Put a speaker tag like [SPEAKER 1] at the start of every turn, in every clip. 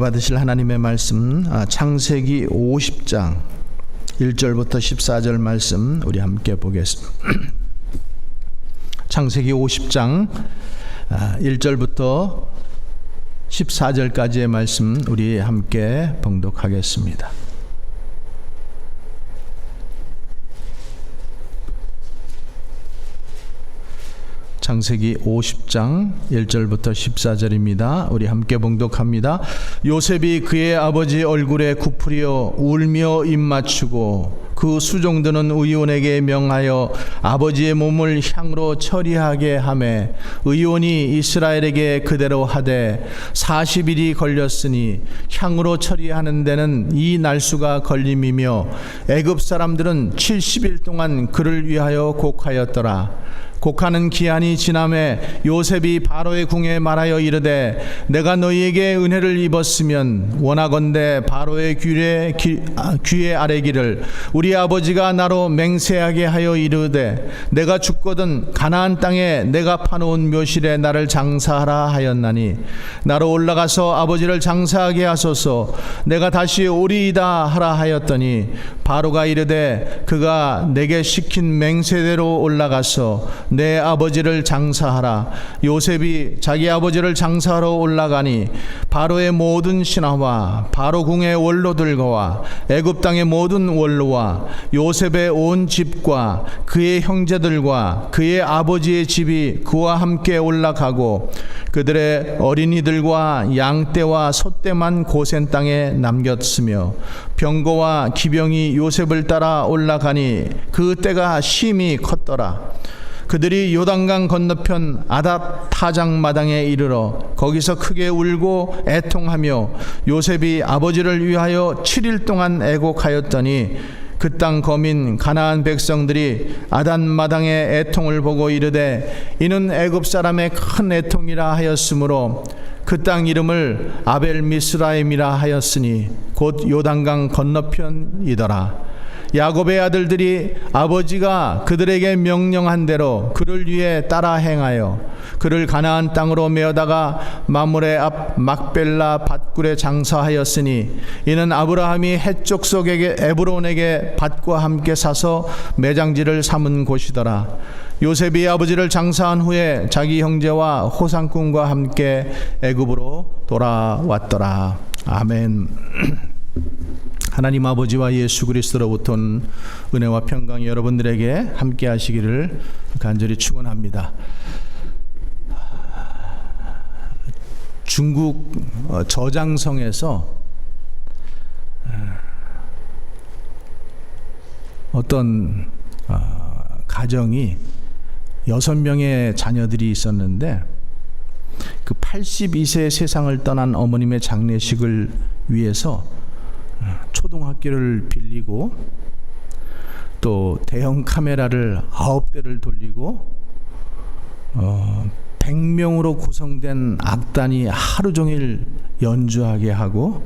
[SPEAKER 1] 받으실 하나님의 말씀, 창세기 50장 1절부터 14절 말씀 우리 함께 보겠습니다. 창세기 50장 1절부터 14절까지의 말씀 우리 함께 봉독하겠습니다. 창세기 50장 1절부터 14절입니다. 우리 함께 봉독합니다. 요셉이 그의 아버지 얼굴에 굽으려 울며 입맞추고 그 수종드는 의원에게 명하여 아버지의 몸을 향으로 처리하게 하매 의원이 이스라엘에게 그대로 하되 40일이 걸렸으니 향으로 처리하는 데는 이 날수가 걸림이며 애굽 사람들은 70일 동안 그를 위하여 곡하였더라. 곡하는 기한이 지남에 요셉이 바로의 궁에 말하여 이르되 내가 너희에게 은혜를 입었으면 원하건대 바로의 귀에 아뢰기를 우리 아버지가 나로 맹세하게 하여 이르되 내가 죽거든 가나안 땅에 내가 파놓은 묘실에 나를 장사하라 하였나니 나로 올라가서 아버지를 장사하게 하소서. 내가 다시 오리이다 하라 하였더니 바로가 이르되 그가 내게 시킨 맹세대로 올라가서 내 아버지를 장사하라. 요셉이 자기 아버지를 장사하러 올라가니 바로의 모든 신하와 바로 궁의 원로들과 애굽 땅의 모든 원로와 요셉의 온 집과 그의 형제들과 그의 아버지의 집이 그와 함께 올라가고 그들의 어린이들과 양떼와 소떼만 고센 땅에 남겼으며 병거와 기병이 요셉을 따라 올라가니 그 때가 심히 컸더라. 그들이 요단강 건너편 아닷 타장 마당에 이르러 거기서 크게 울고 애통하며 요셉이 아버지를 위하여 7일 동안 애곡하였더니 그 땅 거민 가나안 백성들이 아닷 마당의 애통을 보고 이르되 이는 애굽 사람의 큰 애통이라 하였으므로 그 땅 이름을 아벨 미스라임이라 하였으니 곧 요단강 건너편이더라. 야곱의 아들들이 아버지가 그들에게 명령한 대로 그를 위해 따라 행하여 그를 가나안 땅으로 메어다가 마므레 앞 막벨라 밭굴에 장사하였으니 이는 아브라함이 헷족 속에게 에브론에게 밭과 함께 사서 매장지를 삼은 곳이더라. 요셉이 아버지를 장사한 후에 자기 형제와 호상꾼과 함께 애굽으로 돌아왔더라. 아멘. 하나님 아버지와 예수 그리스도로부터 온 은혜와 평강이 여러분들에게 함께 하시기를 간절히 축원합니다. 중국 저장성에서 어떤 가정이 6명의 자녀들이 있었는데 그 82세 세상을 떠난 어머님의 장례식을 위해서 초등학교를 빌리고 또 대형 카메라를 9대를 돌리고 100명으로 구성된 악단이 하루 종일 연주하게 하고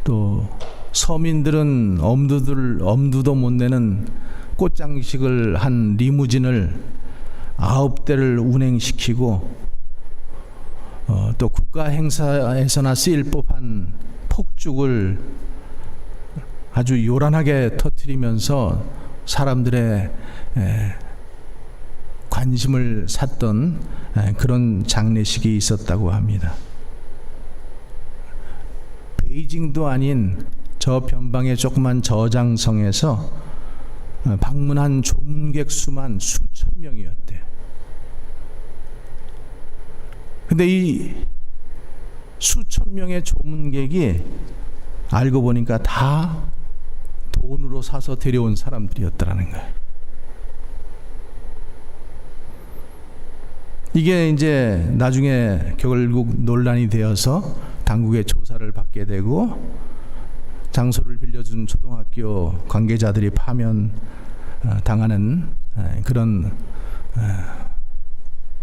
[SPEAKER 1] 또 서민들은 엄두도 못 내는 꽃장식을 한 리무진을 9대를 운행시키고 또 국가 행사에서나 쓰일 법한 폭죽을 아주 요란하게 터뜨리면서 사람들의 관심을 샀던 그런 장례식이 있었다고 합니다. 베이징도 아닌 저 변방의 조그만 저장성에서 방문한 조문객 수만 수천 명이었대요. 근데 이 수천 명의 조문객이 알고 보니까 다 돈으로 사서 데려온 사람들이었더라는 거예요. 이게 이제 나중에 결국 논란이 되어서 당국의 조사를 받게 되고 장소를 빌려준 초등학교 관계자들이 파면 당하는 그런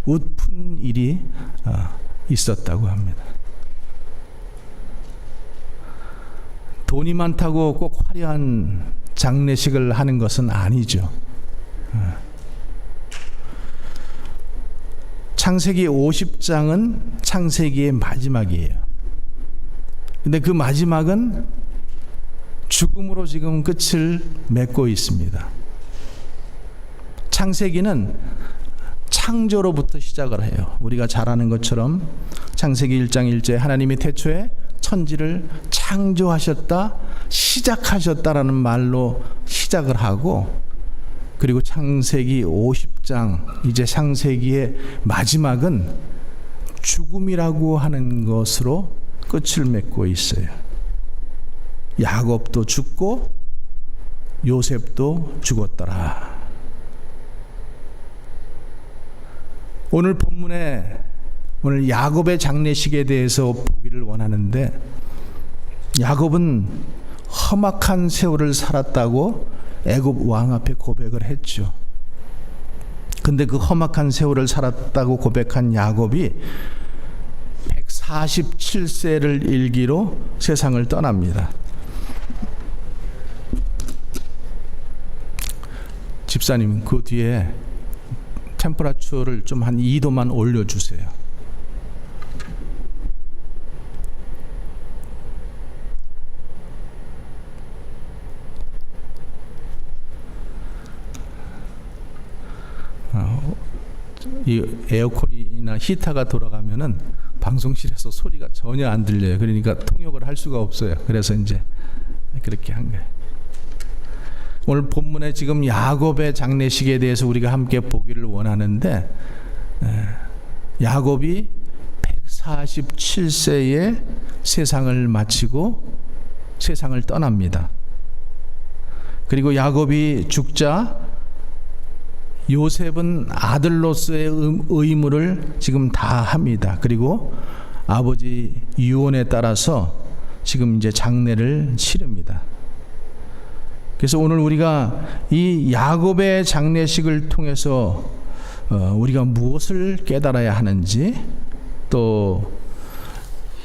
[SPEAKER 1] 웃픈 일이 있었다고 합니다. 돈이 많다고 꼭 화려한 장례식을 하는 것은 아니죠. 창세기 50장은 창세기의 마지막이에요. 근데 그 마지막은 죽음으로 지금 끝을 맺고 있습니다. 창세기는 창조로부터 시작을 해요. 우리가 잘 아는 것처럼 창세기 1장 1절에 하나님이 태초에 천지를 창조하셨다, 시작하셨다라는 말로 시작을 하고, 그리고 창세기 50장, 이제 창세기의 마지막은 죽음이라고 하는 것으로 끝을 맺고 있어요. 야곱도 죽고 요셉도 죽었더라. 오늘 본문에 오늘 야곱의 장례식에 대해서 보기를 원하는데, 야곱은 험악한 세월을 살았다고 애굽 왕 앞에 고백을 했죠. 근데 그 험악한 세월을 살았다고 고백한 야곱이 147세를 일기로 세상을 떠납니다. 집사님, 그 뒤에 템퍼러처를 좀 한 2도만 올려주세요. 이 에어컨이나 히터가 돌아가면은 방송실에서 소리가 전혀 안 들려요. 그러니까 통역을 할 수가 없어요. 그래서 이제 그렇게 한 거예요. 오늘 본문에 지금 야곱의 장례식에 대해서 우리가 함께 보기를 원하는데, 야곱이 147세에 세상을 마치고 세상을 떠납니다. 그리고 야곱이 죽자 요셉은 아들로서의 의무를 지금 다 합니다. 그리고 아버지 유언에 따라서 지금 이제 장례를 치릅니다. 그래서 오늘 우리가 이 야곱의 장례식을 통해서 우리가 무엇을 깨달아야 하는지, 또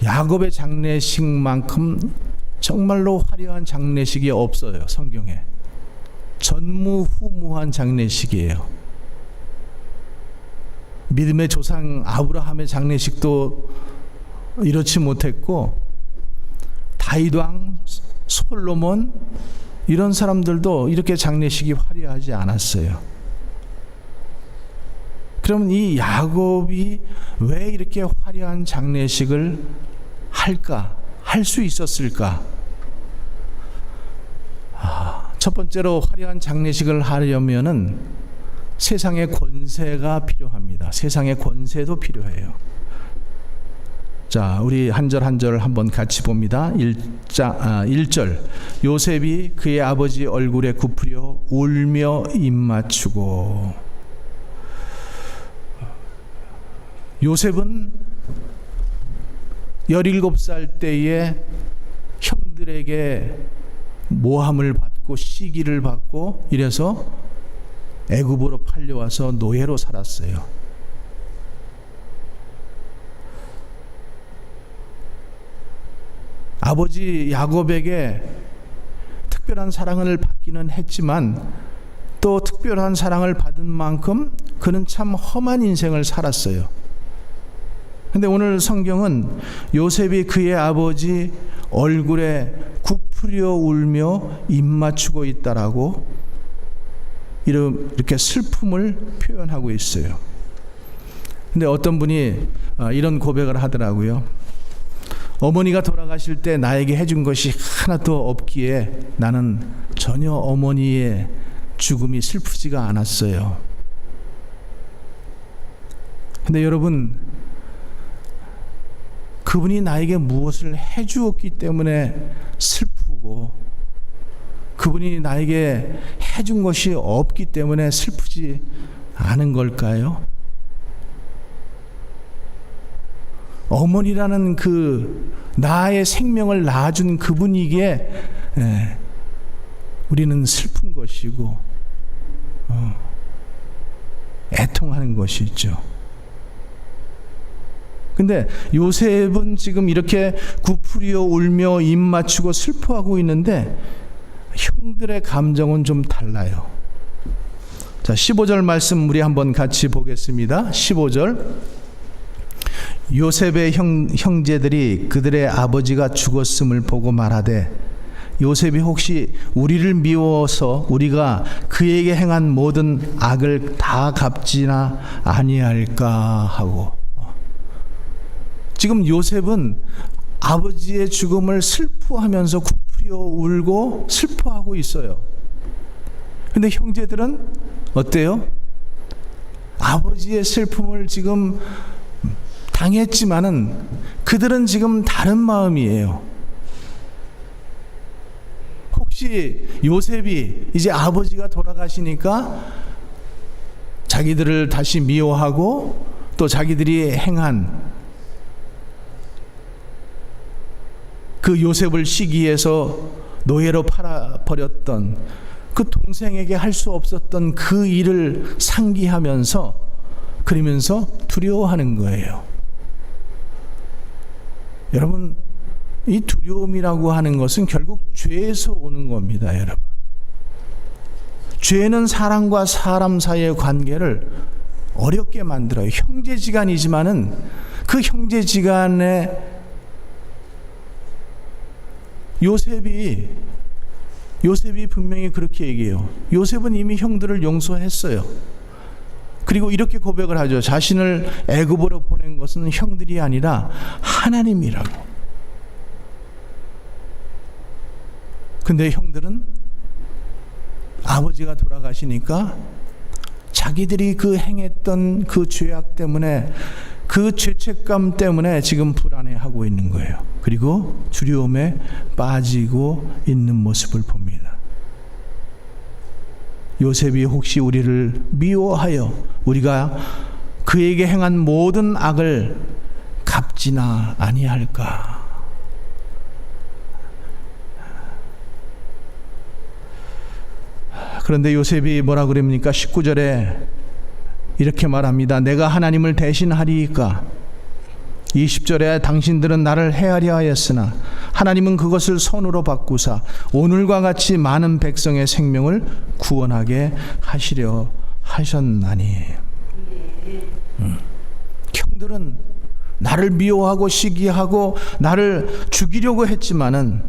[SPEAKER 1] 야곱의 장례식만큼 정말로 화려한 장례식이 없어요. 성경에 전무후무한 장례식이에요. 믿음의 조상 아브라함의 장례식도 이렇지 못했고, 다윗 왕, 솔로몬, 이런 사람들도 이렇게 장례식이 화려하지 않았어요. 그러면 이 야곱이 왜 이렇게 화려한 장례식을 할까? 할 수 있었을까? 첫 번째로 화려한 장례식을 하려면은 세상의 권세가 필요합니다. 세상의 권세도 필요해요. 자, 우리 한 절 한 절 한번 같이 봅니다. 1절. 요셉이 그의 아버지 얼굴에 굽으려 울며 입맞추고. 요셉은 17살 때에 형들에게 모함을 받고 시기를 받고 이래서 애굽으로 팔려와서 노예로 살았어요. 아버지 야곱에게 특별한 사랑을 받기는 했지만, 또 특별한 사랑을 받은 만큼 그는 참 험한 인생을 살았어요. 근데 오늘 성경은 요셉이 그의 아버지 얼굴에 굽으려 울며 입맞추고 있다라고 이렇게 슬픔을 표현하고 있어요. 근데 어떤 분이 이런 고백을 하더라고요. 어머니가 돌아가실 때 나에게 해준 것이 하나도 없기에 나는 전혀 어머니의 죽음이 슬프지가 않았어요. 근데 여러분, 그분이 나에게 무엇을 해주었기 때문에 슬프고, 그분이 나에게 해준 것이 없기 때문에 슬프지 않은 걸까요? 어머니라는 그 나의 생명을 낳아준 그분이기에 우리는 슬픈 것이고 애통하는 것이죠. 근데 요셉은 지금 이렇게 굽으려 울며 입 맞추고 슬퍼하고 있는데 형들의 감정은 좀 달라요. 자, 15절 말씀 우리 한번 같이 보겠습니다. 15절. 요셉의 형제들이 그들의 아버지가 죽었음을 보고 말하되 요셉이 혹시 우리를 미워서 우리가 그에게 행한 모든 악을 다 갚지나 아니할까 하고, 지금 요셉은 아버지의 죽음을 슬퍼하면서 굽으려 울고 슬퍼하고 있어요. 근데 형제들은 어때요? 아버지의 슬픔을 지금 당했지만은 그들은 지금 다른 마음이에요. 혹시 요셉이 이제 아버지가 돌아가시니까 자기들을 다시 미워하고 또 자기들이 행한 그 요셉을 시기해서 노예로 팔아버렸던 그 동생에게 할 수 없었던 그 일을 상기하면서 그러면서 두려워하는 거예요. 여러분, 이 두려움이라고 하는 것은 결국 죄에서 오는 겁니다, 여러분. 죄는 사람과 사람 사이의 관계를 어렵게 만들어요. 형제지간이지만은 그 형제지간에 요셉이 분명히 그렇게 얘기해요. 요셉은 이미 형들을 용서했어요. 그리고 이렇게 고백을 하죠. 자신을 애굽으로 보낸 것은 형들이 아니라 하나님이라고. 근데 형들은 아버지가 돌아가시니까 자기들이 그 행했던 그 죄악 때문에, 그 죄책감 때문에 지금 불안해하고 있는 거예요. 그리고 두려움에 빠지고 있는 모습을 봅니다. 요셉이 혹시 우리를 미워하여 우리가 그에게 행한 모든 악을 갚지나 아니할까? 그런데 요셉이 뭐라 그럽니까? 19절에 이렇게 말합니다. 내가 하나님을 대신하리이까? 20절에 당신들은 나를 해하려 하였으나 하나님은 그것을 선으로 바꾸사 오늘과 같이 많은 백성의 생명을 구원하게 하시려 하셨나니. 형들은 나를 미워하고 시기하고 나를 죽이려고 했지만은,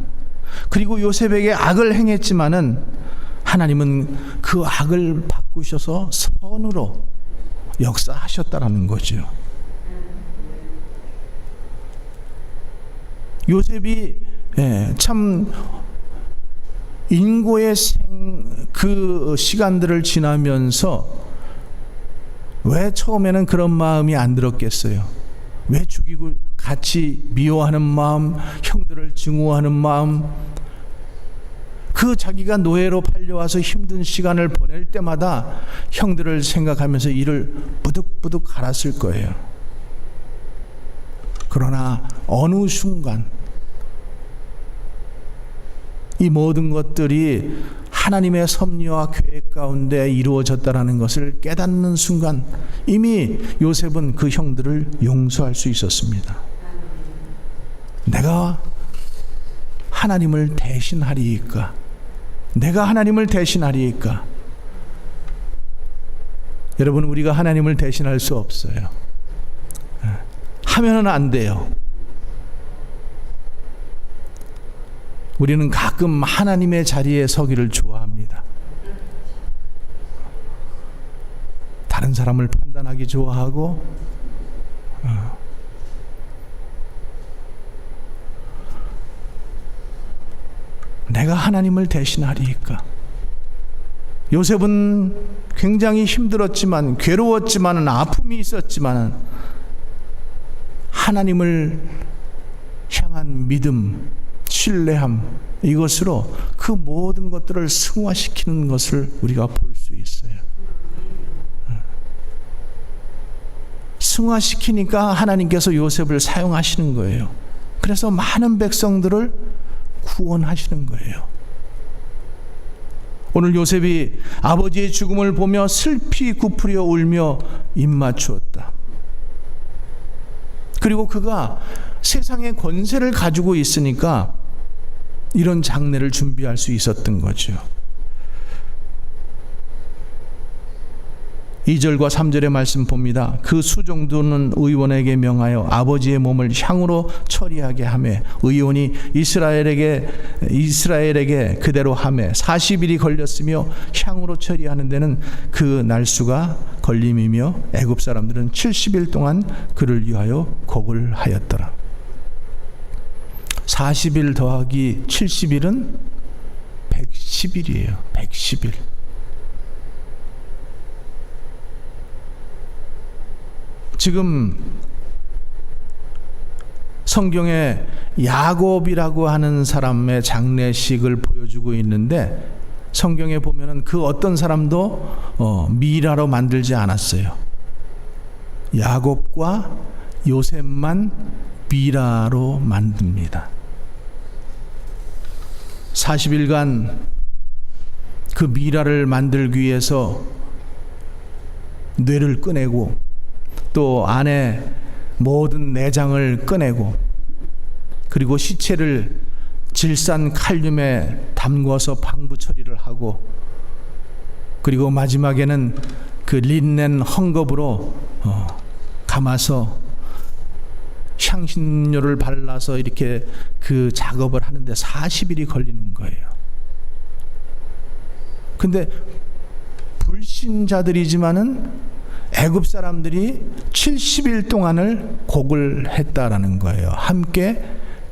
[SPEAKER 1] 그리고 요셉에게 악을 행했지만은 하나님은 그 악을 바꾸셔서 선으로 역사하셨다라는 거죠. 요셉이 참 인고의 그 시간들을 지나면서 왜 처음에는 그런 마음이 안 들었겠어요? 왜 죽이고 같이 미워하는 마음, 형들을 증오하는 마음, 그 자기가 노예로 팔려와서 힘든 시간을 보낼 때마다 형들을 생각하면서 이를 부득부득 갈았을 거예요. 그러나 어느 순간 이 모든 것들이 하나님의 섭리와 계획 가운데 이루어졌다는 것을 깨닫는 순간 이미 요셉은 그 형들을 용서할 수 있었습니다. 내가 하나님을 대신하리이까? 내가 하나님을 대신하리이까? 여러분, 우리가 하나님을 대신할 수 없어요. 하면은 안 돼요. 우리는 가끔 하나님의 자리에 서기를 좋아합니다. 다른 사람을 판단하기 좋아하고, 내가 하나님을 대신하리이까? 요셉은 굉장히 힘들었지만, 괴로웠지만, 아픔이 있었지만 하나님을 향한 믿음, 신뢰함, 이것으로 그 모든 것들을 승화시키는 것을 우리가 볼 수 있어요. 승화시키니까 하나님께서 요셉을 사용하시는 거예요. 그래서 많은 백성들을 구원하시는 거예요. 오늘 요셉이 아버지의 죽음을 보며 슬피 굽으려 울며 입맞추었다. 그리고 그가 세상의 권세를 가지고 있으니까 이런 장례를 준비할 수 있었던 거죠. 2절과 3절의 말씀 봅니다. 그 수종들은 의원에게 명하여 아버지의 몸을 향으로 처리하게 하며 의원이 이스라엘에게 그대로 하며 40일이 걸렸으며 향으로 처리하는 데는 그 날수가 걸림이며 애굽 사람들은 70일 동안 그를 위하여 곡을 하였더라. 40일 더하기 70일은 110일이에요. 110일. 지금 성경에 야곱이라고 하는 사람의 장례식을 보여주고 있는데 성경에 보면은 그 어떤 사람도 미라로 만들지 않았어요. 야곱과 요셉만 미라로 만듭니다. 40일간 그 미라를 만들기 위해서 뇌를 꺼내고 또 안에 모든 내장을 꺼내고 그리고 시체를 질산 칼륨에 담궈서 방부 처리를 하고 그리고 마지막에는 그 린넨 헝겊으로 감아서 향신료를 발라서 이렇게 그 작업을 하는데 40일이 걸리는 거예요. 근데 불신자들이지만은 애굽 사람들이 70일 동안을 곡을 했다라는 거예요. 함께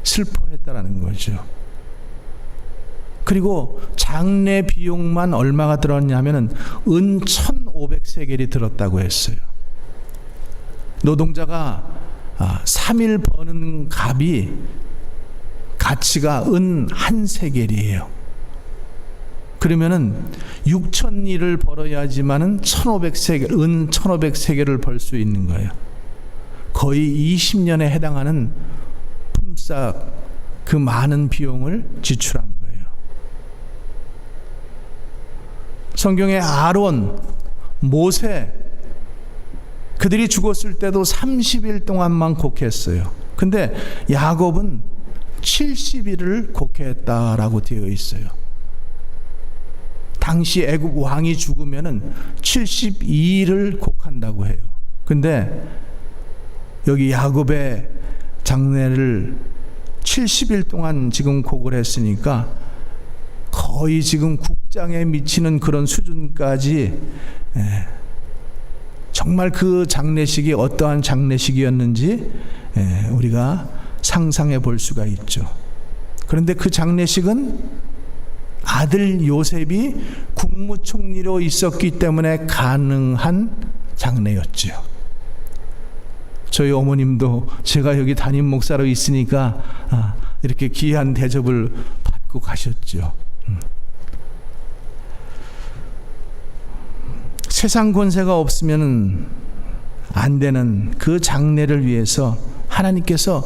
[SPEAKER 1] 슬퍼했다라는 거죠. 그리고 장례 비용만 얼마가 들었냐면은 은 1,500세겔이 들었다고 했어요. 노동자가 3일 버는 값이 가치가 은 1세겔이에요. 그러면은 6,000일을 벌어야지만은 1,500세겔, 은 1,500세겔을 벌 수 있는 거예요. 거의 20년에 해당하는 품삯 그 많은 비용을 지출한 거예요. 성경에 아론, 모세 그들이 죽었을 때도 30일 동안만 곡했어요. 근데 야곱은 70일을 곡했다라고 되어 있어요. 당시 애굽 왕이 죽으면은 72일을 곡한다고 해요. 근데 여기 야곱의 장례를 70일 동안 지금 곡을 했으니까 거의 지금 국장에 미치는 그런 수준까지 정말 그 장례식이 어떠한 장례식이었는지 우리가 상상해 볼 수가 있죠. 그런데 그 장례식은 아들 요셉이 국무총리로 있었기 때문에 가능한 장례였죠. 저희 어머님도 제가 여기 담임 목사로 있으니까 이렇게 귀한 대접을 받고 가셨죠. 세상 권세가 없으면 안 되는 그 장례를 위해서 하나님께서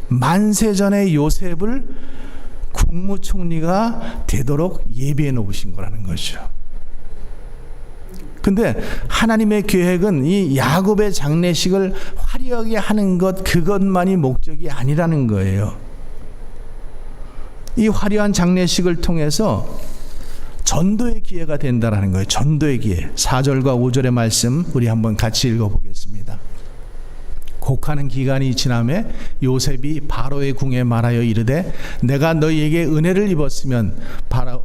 [SPEAKER 1] 만세전에 요셉을 국무총리가 되도록 예비해 놓으신 거라는 거죠. 근데 하나님의 계획은 이 야곱의 장례식을 화려하게 하는 것 그것만이 목적이 아니라는 거예요. 이 화려한 장례식을 통해서 전도의 기회가 된다는 거예요. 전도의 기회. 4절과 5절의 말씀 우리 한번 같이 읽어보겠습니다. 곡하는 기간이 지나매 요셉이 바로의 궁에 말하여 이르되 내가 너희에게 은혜를 입었으면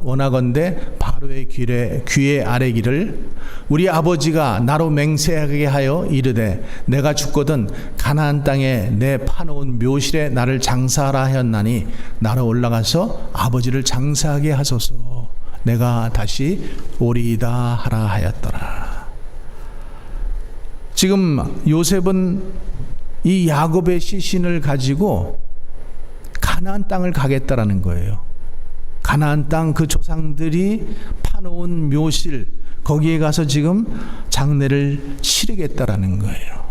[SPEAKER 1] 원하건대 바로의 귀에 아뢰기를 우리 아버지가 나로 맹세하게 하여 이르되 내가 죽거든 가나안 땅에 내 파놓은 묘실에 나를 장사하라 하였나니 나로 올라가서 아버지를 장사하게 하소서. 내가 다시 오리이다 하라 하였더라. 지금 요셉은 이 야곱의 시신을 가지고 가나안 땅을 가겠다라는 거예요. 가나안 땅 그 조상들이 파놓은 묘실 거기에 가서 지금 장례를 치르겠다라는 거예요.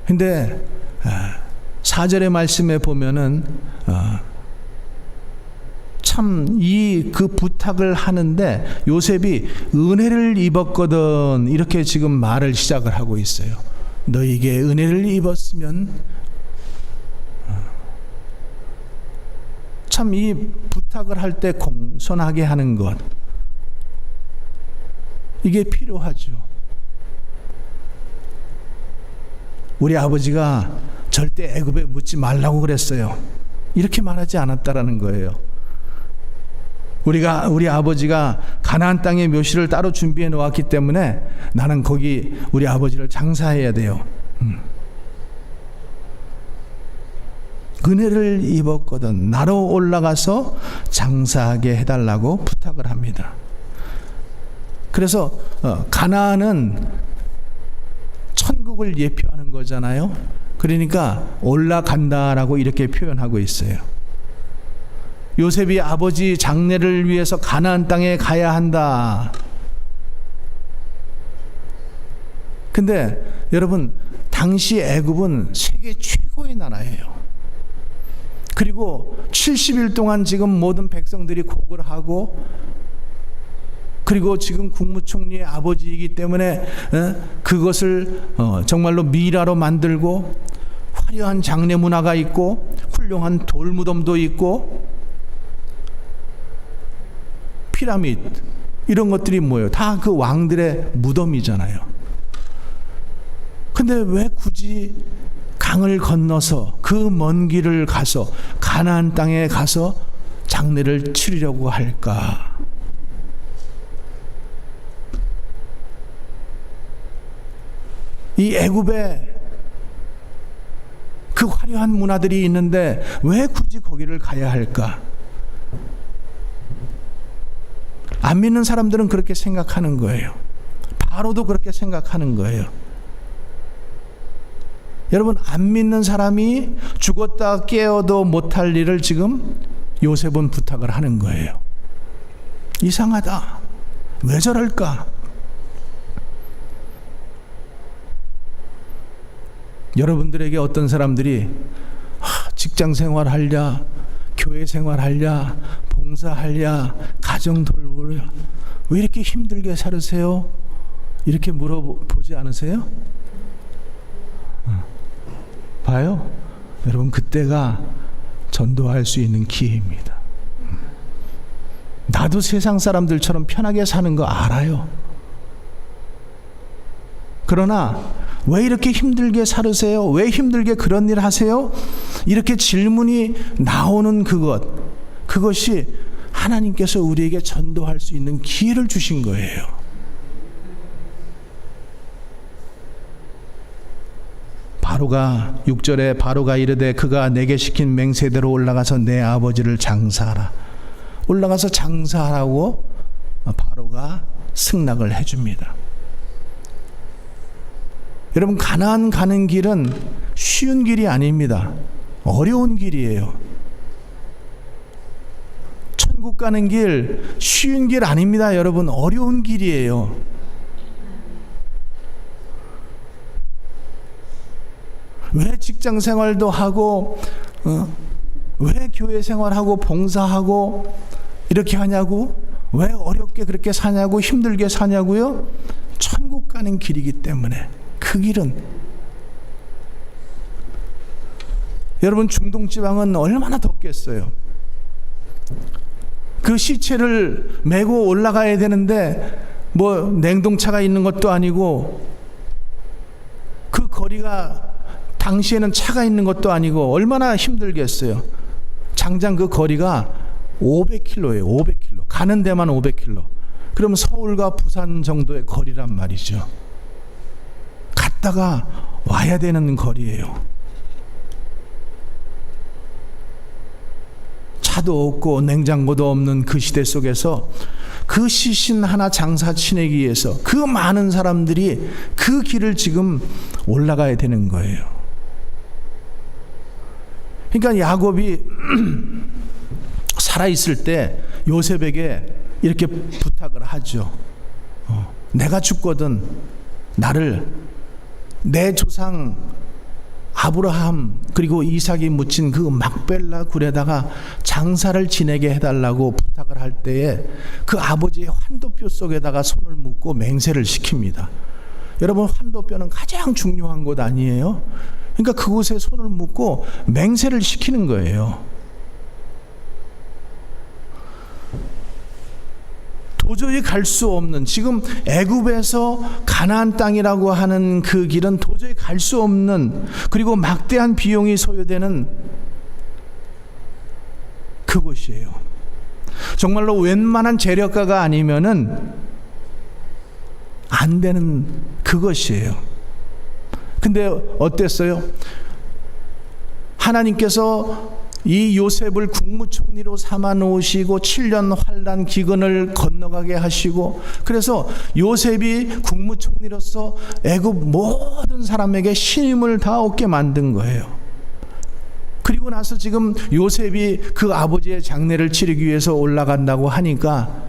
[SPEAKER 1] 근데 4절의 말씀에 보면은 참 이 그 부탁을 하는데 요셉이 은혜를 입었거든 이렇게 지금 말을 시작을 하고 있어요. 너에게 은혜를 입었으면 참 이 부탁을 할 때 공손하게 하는 것 이게 필요하죠. 우리 아버지가 절대 애굽에 묻지 말라고 그랬어요. 이렇게 말하지 않았다라는 거예요. 우리 아버지가 가나안 땅의 묘실을 따로 준비해 놓았기 때문에 나는 거기 우리 아버지를 장사해야 돼요. 은혜를 입었거든 나로 올라가서 장사하게 해달라고 부탁을 합니다. 그래서 가나안은 천국을 예표하는 거잖아요. 그러니까 올라간다라고 이렇게 표현하고 있어요. 요셉이 아버지 장례를 위해서 가나안 땅에 가야 한다. 근데 여러분, 당시 애굽은 세계 최고의 나라예요. 그리고 70일 동안 지금 모든 백성들이 곡을 하고, 그리고 지금 국무총리의 아버지이기 때문에 그것을 정말로 미라로 만들고, 화려한 장례 문화가 있고, 훌륭한 돌무덤도 있고, 피라미드 이런 것들이 뭐예요? 다 그 왕들의 무덤이잖아요. 근데 왜 굳이 강을 건너서 그 먼 길을 가서 가나안 땅에 가서 장례를 치르려고 할까? 이 애굽에 그 화려한 문화들이 있는데 왜 굳이 거기를 가야 할까? 안 믿는 사람들은 그렇게 생각하는 거예요. 바로도 그렇게 생각하는 거예요. 여러분, 안 믿는 사람이 죽었다 깨어도 못할 일을 지금 요셉은 부탁을 하는 거예요. 이상하다. 왜 저럴까? 여러분들에게 어떤 사람들이 직장 생활하랴, 교회 생활하랴, 봉사하랴, 가정 돌보랴, 왜 이렇게 힘들게 살으세요? 이렇게 물어보지 않으세요? 봐요. 여러분, 그때가 전도할 수 있는 기회입니다. 나도 세상 사람들처럼 편하게 사는 거 알아요. 그러나 왜 이렇게 힘들게 살으세요? 왜 힘들게 그런 일 하세요? 이렇게 질문이 나오는 그것이 하나님께서 우리에게 전도할 수 있는 기회를 주신 거예요. 바로가 6절에 바로가 이르되 그가 내게 시킨 맹세대로 올라가서 내 아버지를 장사하라. 올라가서 장사하라고 바로가 승낙을 해줍니다. 여러분, 가나안 가는 길은 쉬운 길이 아닙니다. 어려운 길이에요. 천국 가는 길 쉬운 길 아닙니다. 여러분, 어려운 길이에요. 왜 직장 생활도 하고 왜 교회 생활하고 봉사하고 이렇게 하냐고? 왜 어렵게 그렇게 사냐고? 힘들게 사냐고요? 천국 가는 길이기 때문에. 그 길은 여러분, 중동 지방은 얼마나 덥겠어요. 그 시체를 메고 올라가야 되는데 뭐 냉동차가 있는 것도 아니고 그 거리가 당시에는 차가 있는 것도 아니고 얼마나 힘들겠어요. 장장 그 거리가 500km예요. 500km. 가는 데만 500km. 그럼 서울과 부산 정도의 거리란 말이죠. 갔다가 와야 되는 거리예요. 차도 없고 냉장고도 없는 그 시대 속에서 그 시신 하나 장사 치내기 위해서 그 많은 사람들이 그 길을 지금 올라가야 되는 거예요. 그러니까 야곱이 살아있을 때 요셉에게 이렇게 부탁을 하죠. 내가 죽거든 나를 내 조상 아브라함 그리고 이삭이 묻힌 그 막벨라 굴에다가 장사를 지내게 해달라고 부탁을 할 때에 그 아버지의 환도뼈 속에다가 손을 묻고 맹세를 시킵니다. 여러분, 환도뼈는 가장 중요한 곳 아니에요? 그러니까 그곳에 손을 묻고 맹세를 시키는 거예요. 도저히 갈 수 없는, 지금 애굽에서 가나안 땅이라고 하는 그 길은 도저히 갈 수 없는, 그리고 막대한 비용이 소요되는 그곳이에요. 정말로 웬만한 재력가가 아니면은 안 되는 그것이에요. 근데 어땠어요? 하나님께서 이 요셉을 국무총리로 삼아 놓으시고 7년 환난 기근을 건너가게 하시고, 그래서 요셉이 국무총리로서 애굽 모든 사람에게 신임을 다 얻게 만든 거예요. 그리고 나서 지금 요셉이 그 아버지의 장례를 치르기 위해서 올라간다고 하니까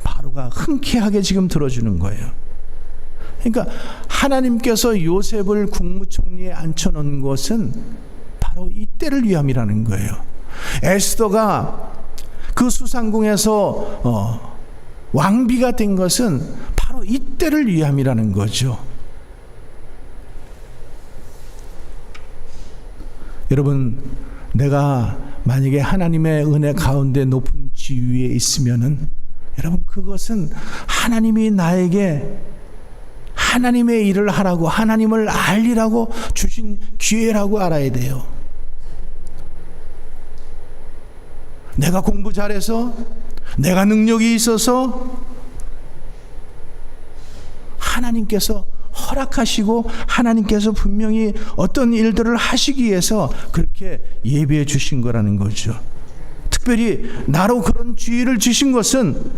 [SPEAKER 1] 바로가 흔쾌하게 지금 들어주는 거예요. 그러니까 하나님께서 요셉을 국무총리에 앉혀놓은 것은 바로 이때를 위함이라는 거예요. 에스더가 그 수상궁에서 왕비가 된 것은 바로 이때를 위함이라는 거죠. 여러분, 내가 만약에 하나님의 은혜 가운데 높은 지위에 있으면은, 여러분, 그것은 하나님이 나에게 하나님의 일을 하라고, 하나님을 알리라고 주신 기회라고 알아야 돼요. 내가 공부 잘해서, 내가 능력이 있어서 하나님께서 허락하시고 하나님께서 분명히 어떤 일들을 하시기 위해서 그렇게 예비해 주신 거라는 거죠. 특별히 나로 그런 지위를 주신 것은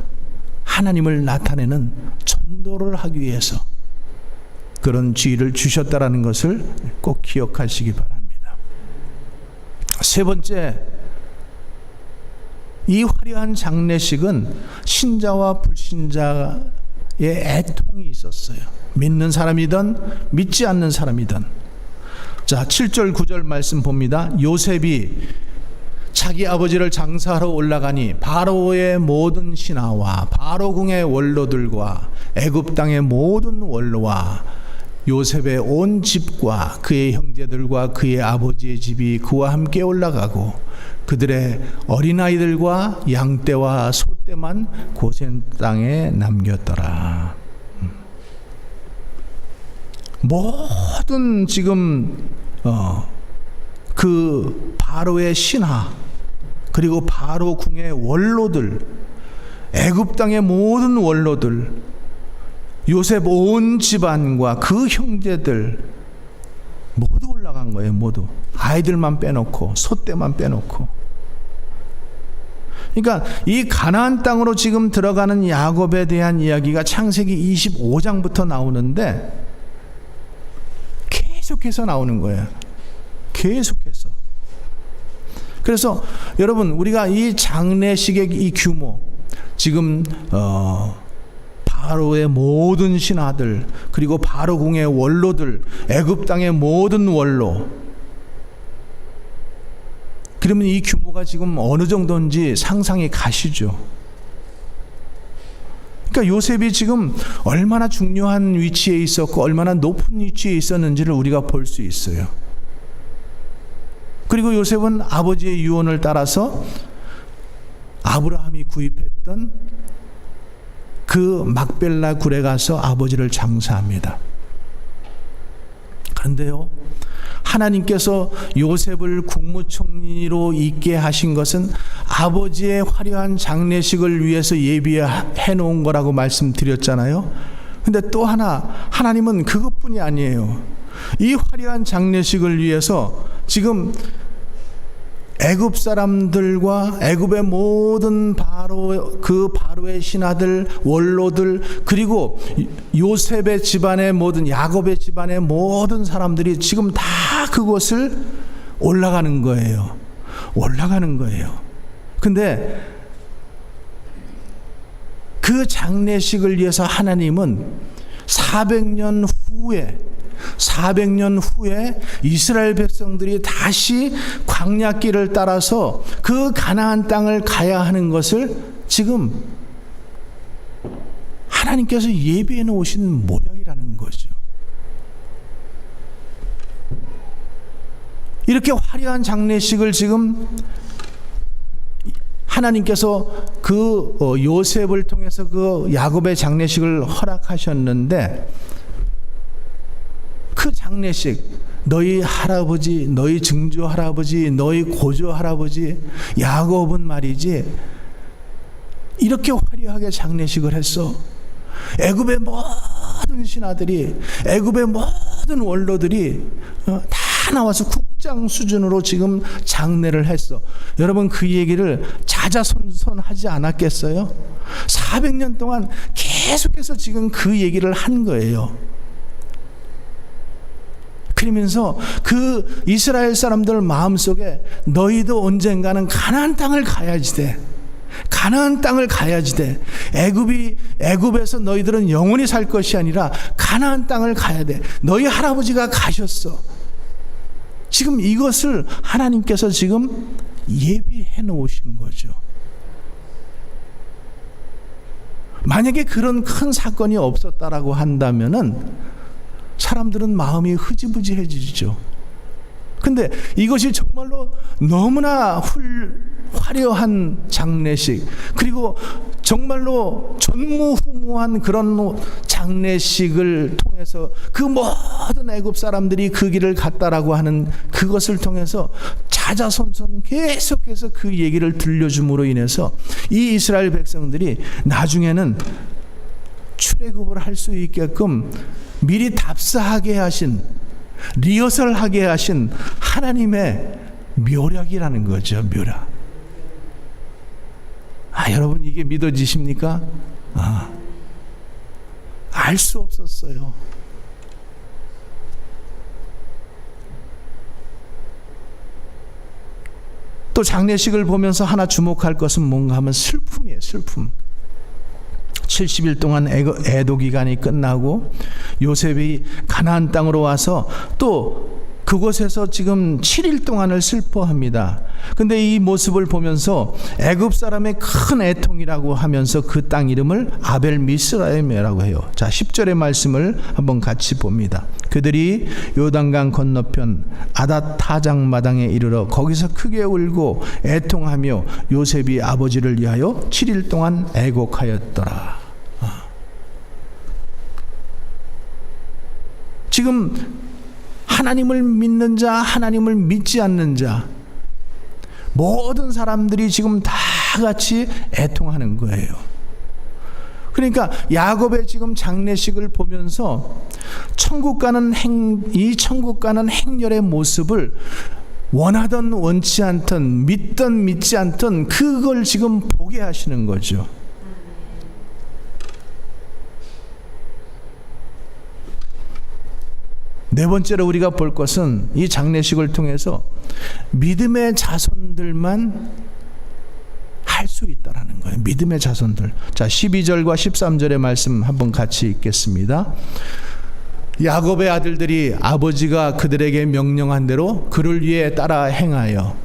[SPEAKER 1] 하나님을 나타내는 전도를 하기 위해서 그런 지위를 주셨다라는 것을 꼭 기억하시기 바랍니다. 세 번째, 이 화려한 장례식은 신자와 불신자의 애통이 있었어요. 믿는 사람이든 믿지 않는 사람이든. 자, 7절 9절 말씀 봅니다. 요셉이 자기 아버지를 장사하러 올라가니 바로의 모든 신하와 바로궁의 원로들과 애굽 땅의 모든 원로와 요셉의 온 집과 그의 형제들과 그의 아버지의 집이 그와 함께 올라가고 그들의 어린아이들과 양떼와 소떼만 고센 땅에 남겼더라. 모든 지금 그 바로의 신하, 그리고 바로 궁의 원로들, 애굽 땅의 모든 원로들, 요셉 온 집안과 그 형제들 모두 올라간 거예요. 모두. 아이들만 빼놓고, 소떼만 빼놓고. 그러니까 이 가나안 땅으로 지금 들어가는 야곱에 대한 이야기가 창세기 25장부터 나오는데 계속해서 나오는 거예요. 계속해서. 그래서 여러분, 우리가 이 장례식의 이 규모, 지금 바로의 모든 신하들, 그리고 바로궁의 원로들, 애굽 땅의 모든 원로, 그러면 이 규모가 지금 어느 정도인지 상상이 가시죠. 그러니까 요셉이 지금 얼마나 중요한 위치에 있었고 얼마나 높은 위치에 있었는지를 우리가 볼 수 있어요. 그리고 요셉은 아버지의 유언을 따라서 아브라함이 구입했던 그 막벨라 굴에 가서 아버지를 장사합니다. 그런데요, 하나님께서 요셉을 국무총리로 있게 하신 것은 아버지의 화려한 장례식을 위해서 예비해 놓은 거라고 말씀드렸잖아요. 근데 또 하나, 하나님은 그것뿐이 아니에요. 이 화려한 장례식을 위해서 지금 애굽 사람들과 애굽의 모든 바로의 신하들, 원로들, 그리고 요셉의 집안의 모든, 야곱의 집안의 모든 사람들이 지금 다 그곳을 올라가는 거예요. 올라가는 거예요. 근데 그 장례식을 위해서 하나님은 400년 후에 이스라엘 백성들이 다시 광야길을 따라서 그 가나안 땅을 가야 하는 것을 지금 하나님께서 예비해 놓으신 모양이라는 거죠. 이렇게 화려한 장례식을 지금 하나님께서 그 요셉을 통해서 그 야곱의 장례식을 허락하셨는데, 그 장례식, 너희 할아버지, 너희 증조 할아버지, 너희 고조 할아버지 야곱은 말이지 이렇게 화려하게 장례식을 했어. 애굽의 모든 신하들이, 애굽의 모든 원로들이 다 나와서 국장 수준으로 지금 장례를 했어. 여러분, 그 얘기를 자자손손하지 않았겠어요? 400년 동안 계속해서 지금 그 얘기를 한 거예요. 그러면서 그 이스라엘 사람들 마음속에 너희도 언젠가는 가나안 땅을 가야지 돼. 가나안 땅을 가야지 돼. 애굽에서 너희들은 영원히 살 것이 아니라 가나안 땅을 가야 돼. 너희 할아버지가 가셨어. 지금 이것을 하나님께서 지금 예비해 놓으신 거죠. 만약에 그런 큰 사건이 없었다라고 한다면은 사람들은 마음이 흐지부지해지죠. 근데 이것이 정말로 너무나 화려한 장례식, 그리고 정말로 전무후무한 그런 장례식을 통해서 그 모든 애굽 사람들이 그 길을 갔다라고 하는 그것을 통해서 자자손손 계속해서 그 얘기를 들려줌으로 인해서 이 이스라엘 백성들이 나중에는 출애굽을 할 수 있게끔 미리 답사하게 하신, 리허설하게 하신 하나님의 묘략이라는 거죠. 묘략. 여러분, 이게 믿어지십니까? 알 수 없었어요. 또 장례식을 보면서 하나 주목할 것은 뭔가 하면 슬픔이에요. 슬픔. 70일 동안 애도 기간이 끝나고 요셉이 가나안 땅으로 와서 또 그곳에서 지금 7일 동안을 슬퍼합니다. 근데 이 모습을 보면서 애굽 사람의 큰 애통이라고 하면서 그 땅 이름을 아벨 미스라임이라고 해요. 자, 10절의 말씀을 한번 같이 봅니다. 그들이 요단강 건너편 아닷 타장 마당에 이르러 거기서 크게 울고 애통하며 요셉이 아버지를 위하여 7일 동안 애곡하였더라. 지금 하나님을 믿는 자, 하나님을 믿지 않는 자, 모든 사람들이 지금 다 같이 애통하는 거예요. 그러니까 야곱의 지금 장례식을 보면서 이 천국 가는 행렬의 모습을 원하던 원치 않던, 믿던 믿지 않던 그걸 지금 보게 하시는 거죠. 네 번째로 우리가 볼 것은 이 장례식을 통해서 믿음의 자손들만 할 수 있다라는 거예요. 믿음의 자손들. 자, 12절과 13절의 말씀 한번 같이 읽겠습니다. 야곱의 아들들이 아버지가 그들에게 명령한 대로 그를 위해 따라 행하여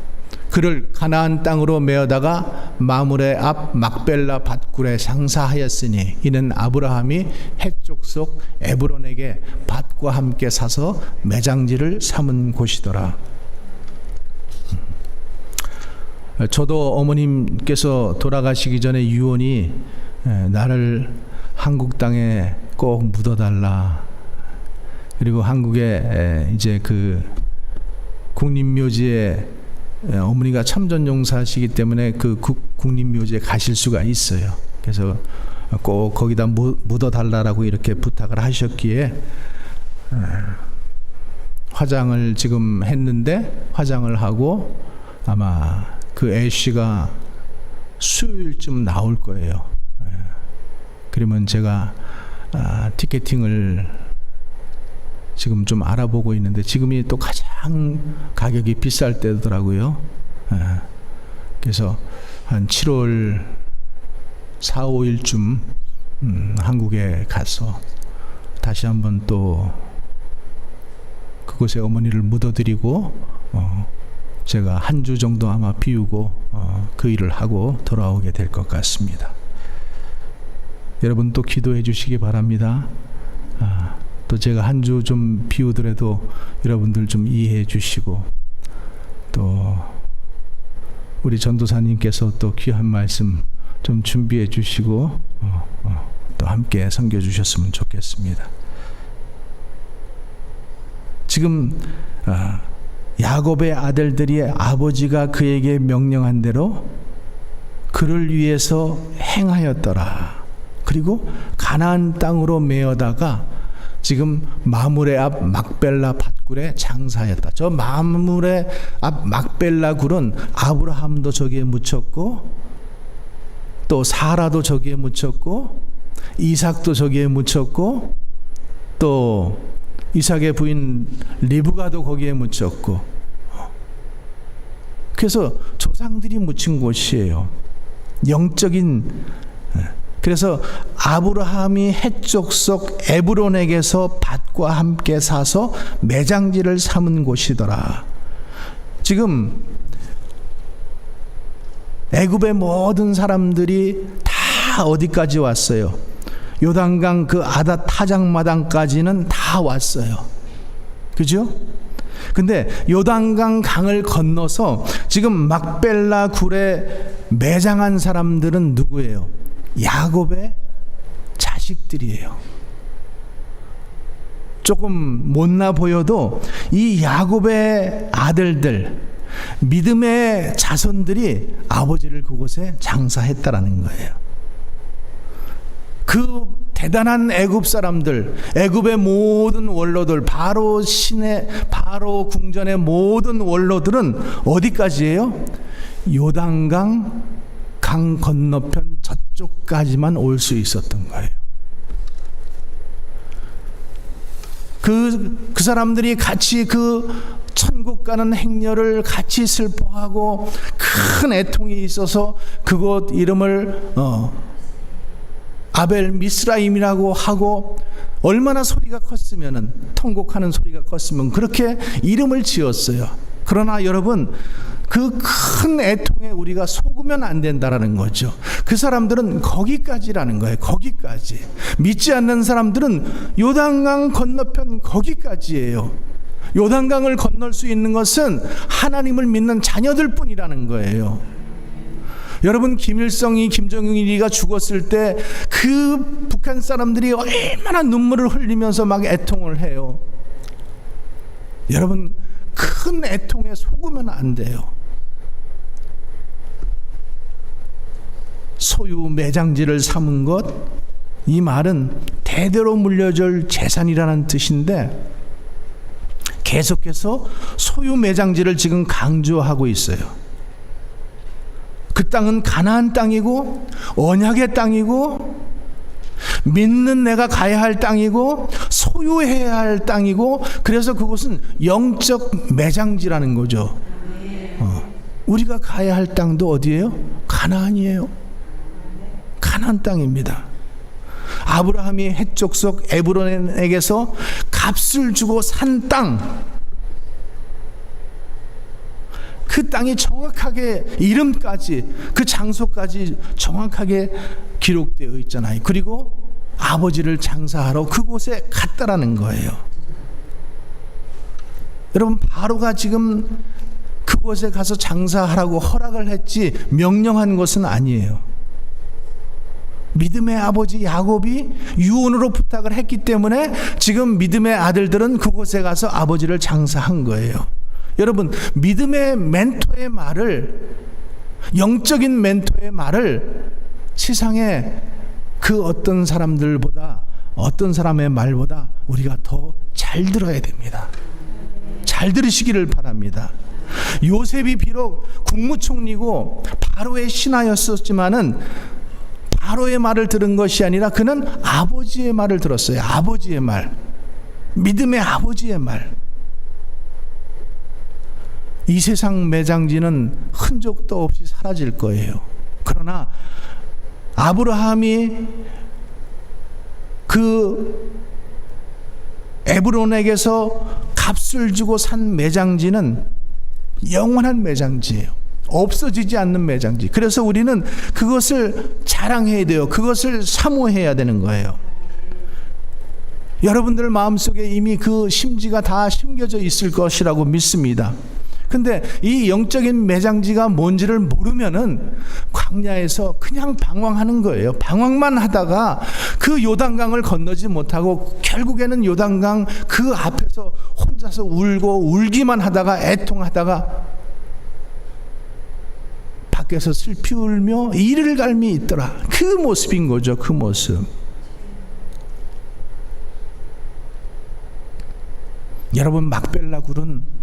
[SPEAKER 1] 그를 가나안 땅으로 메어다가 마므레 앞 막벨라 밭굴에 상사하였으니 이는 아브라함이 헷 족속 에브론에게 밭과 함께 사서 매장지를 삼은 곳이더라. 저도 어머님께서 돌아가시기 전에 유언이 나를 한국 땅에 꼭 묻어달라. 그리고 한국에 이제 그 국립묘지에 어머니가 참전용사시기 때문에 그 국립묘지에 가실 수가 있어요. 그래서 꼭 거기다 묻어달라고 이렇게 부탁을 하셨기에 화장을 지금 했는데, 화장을 하고 아마 그 애쉬가 수요일쯤 나올 거예요. 그러면 제가 티켓팅을 지금 좀 알아보고 있는데 지금이 또 가장 가격이 비쌀 때더라고요. 그래서 한 7월 4, 5일쯤 한국에 가서 다시 한번 또 그곳에 어머니를 묻어드리고 제가 한 주 정도 아마 비우고 그 일을 하고 돌아오게 될 것 같습니다. 여러분 또 기도해 주시기 바랍니다. 또 제가 한 주 좀 비우더라도 여러분들 좀 이해해 주시고 또 우리 전도사님께서 또 귀한 말씀 좀 준비해 주시고 또 함께 섬겨 주셨으면 좋겠습니다. 지금 야곱의 아들들이 아버지가 그에게 명령한 대로 그를 위해서 행하였더라. 그리고 가나안 땅으로 메어다가 지금 마므레 앞 막벨라 밭굴에 장사하였다. 저 마므레 앞 막벨라 굴은 아브라함도 저기에 묻혔고 또 사라도 저기에 묻혔고 이삭도 저기에 묻혔고 또 이삭의 부인 리브가도 거기에 묻혔고, 그래서 조상들이 묻힌 곳이에요. 영적인. 그래서 아브라함이 헷족속 에브론에게서 밭과 함께 사서 매장지를 삼은 곳이더라. 지금 애굽의 모든 사람들이 다 어디까지 왔어요? 요단강 그 아닷 타작마당까지는 다 왔어요. 그죠? 근데 요단강 강을 건너서 지금 막벨라 굴에 매장한 사람들은 누구예요? 야곱의 자식들이에요. 조금 못나 보여도 이 야곱의 아들들, 믿음의 자손들이 아버지를 그곳에 장사했다라는 거예요. 그 대단한 애굽 사람들, 애굽의 모든 원로들, 바로 궁전의 모든 원로들은 어디까지예요? 요단강 강 건너편 저쪽까지만 올 수 있었던 거예요. 그 사람들이 같이 그 천국 가는 행렬을 같이 슬퍼하고 큰 애통이 있어서 그곳 이름을 아벨 미스라임이라고 하고, 얼마나 소리가 컸으면은, 통곡하는 소리가 컸으면 그렇게 이름을 지었어요. 그러나 여러분, 그 큰 애통에 우리가 속으면 안 된다라는 거죠. 그 사람들은 거기까지라는 거예요. 거기까지. 믿지 않는 사람들은 요단강 건너편 거기까지예요. 요단강을 건널 수 있는 것은 하나님을 믿는 자녀들 뿐이라는 거예요. 여러분, 김일성이, 김정일이가 죽었을 때 그 북한 사람들이 얼마나 눈물을 흘리면서 막 애통을 해요. 여러분, 큰 애통에 속으면 안 돼요. 소유 매장지를 삼은 것, 이 말은 대대로 물려줄 재산이라는 뜻인데 계속해서 소유 매장지를 지금 강조하고 있어요. 그 땅은 가나안 땅이고 언약의 땅이고 믿는 내가 가야 할 땅이고 소유해야 할 땅이고, 그래서 그곳은 영적 매장지라는 거죠. 우리가 가야 할 땅도 어디예요? 가나안이에요. 가나안 땅입니다. 아브라함이 헷족속 에브론에게서 값을 주고 산 땅, 그 땅이 정확하게 이름까지, 그 장소까지 정확하게 기록되어 있잖아요. 그리고 아버지를 장사하러 그곳에 갔다라는 거예요. 여러분, 바로가 지금 그곳에 가서 장사하라고 허락을 했지 명령한 것은 아니에요. 믿음의 아버지 야곱이 유언으로 부탁을 했기 때문에 지금 믿음의 아들들은 그곳에 가서 아버지를 장사한 거예요. 여러분, 믿음의 멘토의 말을, 영적인 멘토의 말을 세상에 그 어떤 사람들보다, 어떤 사람의 말보다 우리가 더 잘 들어야 됩니다. 잘 들으시기를 바랍니다. 요셉이 비록 국무총리고 바로의 신하였었지만은 바로의 말을 들은 것이 아니라 그는 아버지의 말을 들었어요. 아버지의 말, 믿음의 아버지의 말. 이 세상 매장지는 흔적도 없이 사라질 거예요. 그러나 아브라함이 그 에브론에게서 값을 주고 산 매장지는 영원한 매장지예요. 없어지지 않는 매장지. 그래서 우리는 그것을 자랑해야 돼요. 그것을 사모해야 되는 거예요. 여러분들 마음속에 이미 그 심지가 다 심겨져 있을 것이라고 믿습니다. 근데 이 영적인 매장지가 뭔지를 모르면은 광야에서 그냥 방황하는 거예요. 방황만 하다가 그 요단강을 건너지 못하고 결국에는 요단강 그 앞에서 혼자서 울고 울기만 하다가 애통하다가 밖에서 슬피 울며 이를 갈미 있더라. 그 모습인 거죠. 그 모습. 여러분, 막벨라굴은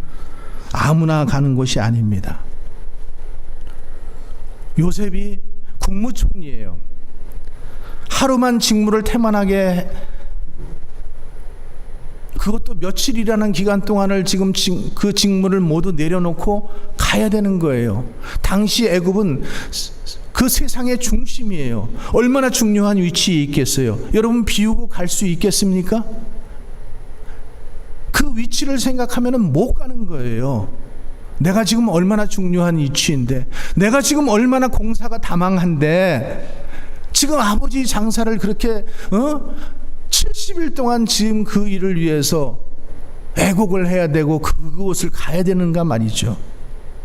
[SPEAKER 1] 아무나 가는 곳이 아닙니다. 요셉이 국무총리예요. 하루만 직무를 태만하게, 그것도 며칠이라는 기간 동안을 지금 그 직무를 모두 내려놓고 가야 되는 거예요. 당시 애굽은 그 세상의 중심이에요. 얼마나 중요한 위치에 있겠어요. 여러분, 비우고 갈 수 있겠습니까? 그 위치를 생각하면 못 가는 거예요. 내가 지금 얼마나 중요한 위치인데, 내가 지금 얼마나 공사가 다망한데, 지금 아버지 장사를 그렇게 70일 동안 지금 그 일을 위해서 애곡을 해야 되고 그곳을 가야 되는가 말이죠.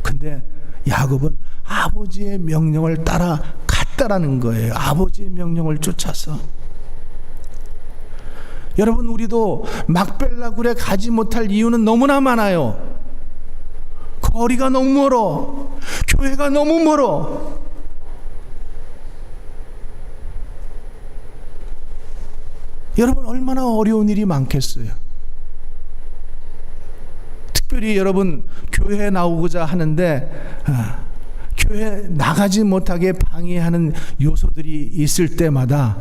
[SPEAKER 1] 근데 야곱은 아버지의 명령을 따라 갔다라는 거예요. 아버지의 명령을 쫓아서. 여러분, 우리도 막벨라굴에 가지 못할 이유는 너무나 많아요. 거리가 너무 멀어. 교회가 너무 멀어. 여러분, 얼마나 어려운 일이 많겠어요. 특별히 여러분, 교회에 나오고자 하는데 교회 나가지 못하게 방해하는 요소들이 있을 때마다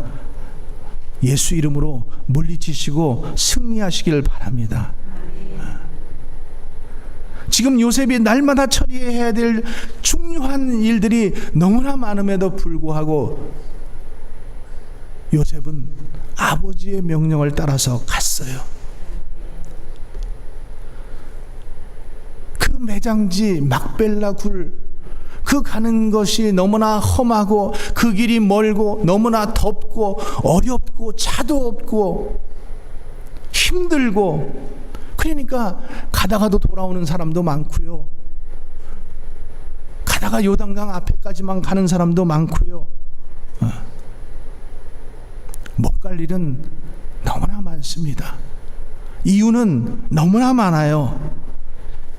[SPEAKER 1] 예수 이름으로 물리치시고 승리하시길 바랍니다. 지금 요셉이 날마다 처리해야 될 중요한 일들이 너무나 많음에도 불구하고 요셉은 아버지의 명령을 따라서 갔어요. 그 매장지 막벨라굴, 그 가는 것이 너무나 험하고 그 길이 멀고 너무나 덥고 어렵고 차도 없고 힘들고, 그러니까 가다가도 돌아오는 사람도 많고요. 가다가 요단강 앞에까지만 가는 사람도 많고요. 못 갈 일은 너무나 많습니다. 이유는 너무나 많아요.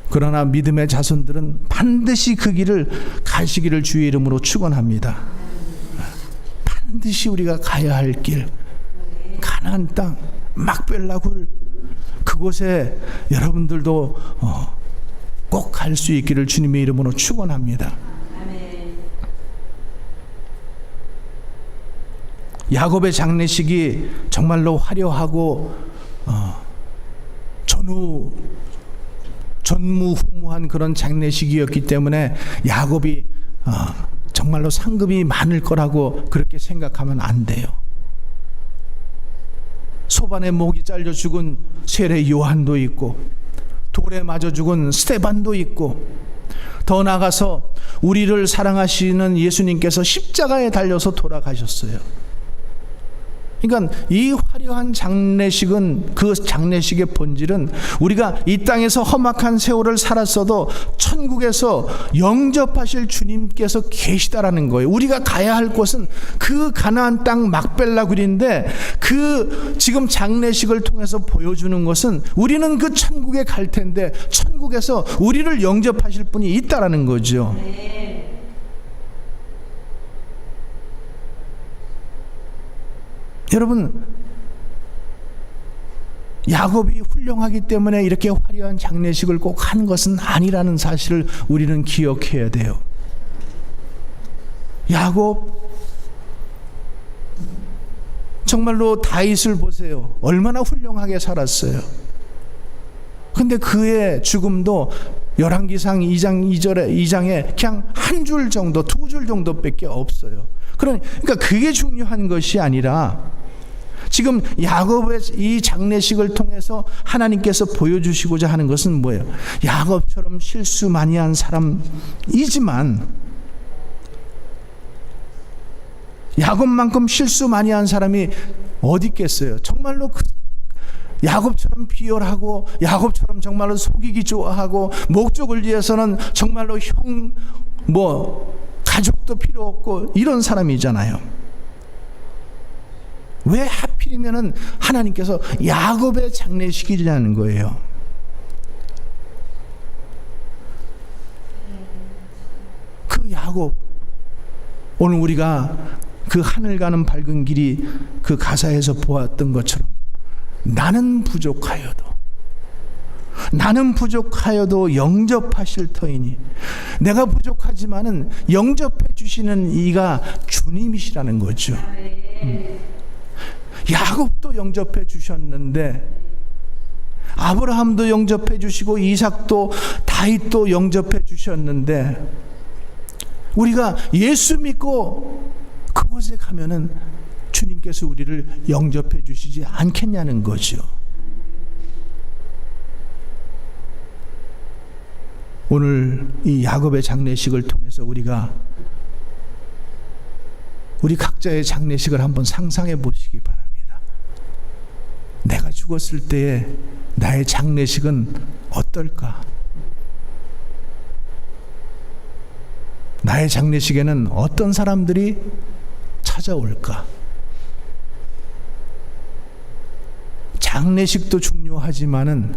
[SPEAKER 1] 그러나 믿음의 자손들은 반드시 그 길을 가시기를 주의 이름으로 축원합니다. 반드시 우리가 가야 할 길, 가나안 땅, 막벨라굴, 그곳에 여러분들도 꼭 갈 수 있기를 주님의 이름으로 축원합니다. 야곱의 장례식이 정말로 화려하고 전무후무한 그런 장례식이었기 때문에 야곱이 정말로 상급이 많을 거라고 그렇게 생각하면 안 돼요. 소반에 목이 잘려 죽은 세례 요한도 있고, 돌에 맞아 죽은 스데반도 있고, 더 나아가서 우리를 사랑하시는 예수님께서 십자가에 달려서 돌아가셨어요. 그러니까 이 화려한 장례식은, 그 장례식의 본질은 우리가 이 땅에서 험악한 세월을 살았어도 천국에서 영접하실 주님께서 계시다라는 거예요. 우리가 가야 할 곳은 그 가나안 땅 막벨라굴인데, 그 지금 장례식을 통해서 보여주는 것은 우리는 그 천국에 갈 텐데 천국에서 우리를 영접하실 분이 있다라는 거죠. 여러분, 야곱이 훌륭하기 때문에 이렇게 화려한 장례식을 꼭 하는 것은 아니라는 사실을 우리는 기억해야 돼요. 야곱, 정말로 다윗을 보세요. 얼마나 훌륭하게 살았어요. 근데 그의 죽음도 열왕기상 2장에 그냥 한 줄 정도, 두 줄 정도밖에 없어요. 그러니까 그게 중요한 것이 아니라, 지금 야곱의 이 장례식을 통해서 하나님께서 보여주시고자 하는 것은 뭐예요? 야곱처럼 실수 많이 한 사람이지만, 야곱만큼 실수 많이 한 사람이 어디 있겠어요? 정말로 야곱처럼 비열하고 야곱처럼 정말로 속이기 좋아하고 목적을 위해서는 정말로 가족도 필요 없고 이런 사람이잖아요. 왜 하필이면은 하나님께서 야곱의 장례식이라는 거예요. 그 야곱, 오늘 우리가 그 하늘 가는 밝은 길이 그 가사에서 보았던 것처럼 나는 부족하여도 영접하실 터이니, 내가 부족하지만은 영접해 주시는 이가 주님이시라는 거죠. 야곱도 영접해 주셨는데, 아브라함도 영접해 주시고 이삭도 다윗도 영접해 주셨는데, 우리가 예수 믿고 그곳에 가면은 주님께서 우리를 영접해 주시지 않겠냐는 거죠. 오늘 이 야곱의 장례식을 통해서 우리가 우리 각자의 장례식을 한번 상상해 보시기 바랍니다. 내가 죽었을 때에 나의 장례식은 어떨까? 나의 장례식에는 어떤 사람들이 찾아올까? 장례식도 중요하지만은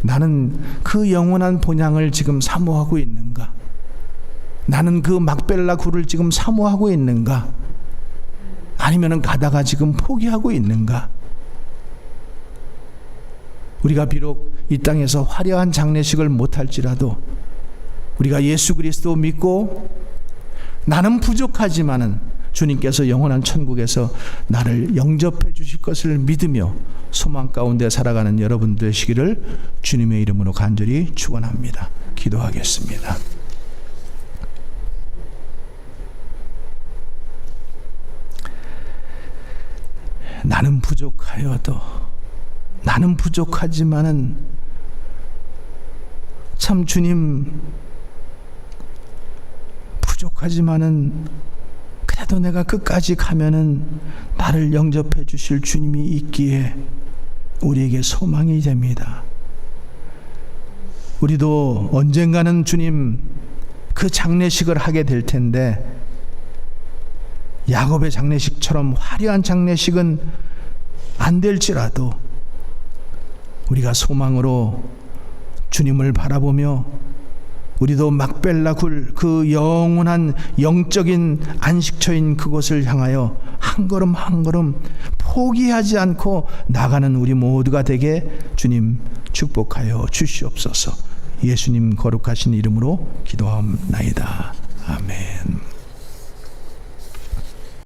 [SPEAKER 1] 나는 그 영원한 본향을 지금 사모하고 있는가? 나는 그 막벨라 굴을 지금 사모하고 있는가? 아니면은 가다가 지금 포기하고 있는가? 우리가 비록 이 땅에서 화려한 장례식을 못할지라도 우리가 예수 그리스도 믿고 나는 부족하지만은 주님께서 영원한 천국에서 나를 영접해 주실 것을 믿으며 소망 가운데 살아가는 여러분 되시기를 주님의 이름으로 간절히 축원합니다. 기도하겠습니다. 나는 부족하지만은 참 주님, 부족하지만은 그래도 내가 끝까지 가면은 나를 영접해 주실 주님이 있기에 우리에게 소망이 됩니다. 우리도 언젠가는 주님 그 장례식을 하게 될 텐데, 야곱의 장례식처럼 화려한 장례식은 안 될지라도 우리가 소망으로 주님을 바라보며 우리도 막벨라 굴, 그 영원한 영적인 안식처인 그곳을 향하여 한 걸음 한 걸음 포기하지 않고 나가는 우리 모두가 되게 주님 축복하여 주시옵소서. 예수님 거룩하신 이름으로 기도하옵나이다. 아멘.